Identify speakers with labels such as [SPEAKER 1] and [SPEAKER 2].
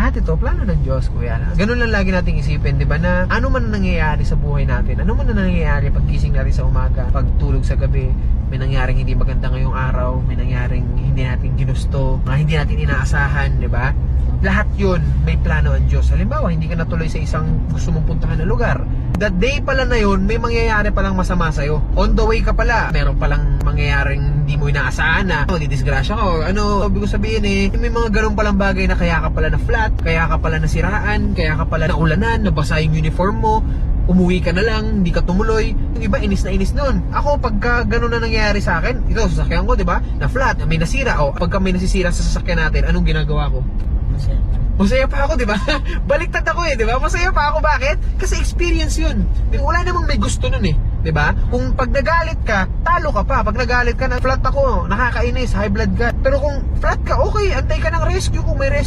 [SPEAKER 1] lahat ito, plano ng Diyos, kuya. Ganun lang lagi nating isipin, di ba, na ano man nangyayari sa buhay natin, ano man nangyayari pag gising natin sa umaga, pag tulog sa gabi, may nangyaring hindi maganda ngayong araw, may nangyaring hindi natin ginusto, mga hindi natin inaasahan, di ba? Lahat yun, may plano ang Diyos. Halimbawa, hindi ka natuloy sa isang gusto mong puntahan na lugar. That day pala na yun, may mangyayari palang masama sa'yo. On the way ka pala, meron palang mangyayaring hindi mo inaasahan na didisgrasya ka o ano, sabi ko sabihin may mga ganun palang bagay na kaya ka pala na flat, kaya ka pala nasiraan, kaya ka pala naulanan, nabasa yung uniform mo, umuwi ka na lang, hindi ka tumuloy. Yung iba, inis na inis nun. Ako, pagka ganun na nangyayari sa akin, ito, sasakyan ko, di ba? Na flat, may nasira. O, pagka may nasisira sa sasakyan natin, anong ginagawa ko? Masaya pa ako, di ba? Baliktad ako di ba? Masaya pa ako. Bakit? Kasi experience yun. Wala namang may gusto nun di ba? Kung pag nagalit ka, talo ka pa. Pag nagalit ka na, flat ako, nakakainis, high blood ka. Pero kung flat ka, okay, antay ka ng rescue kung may rescue.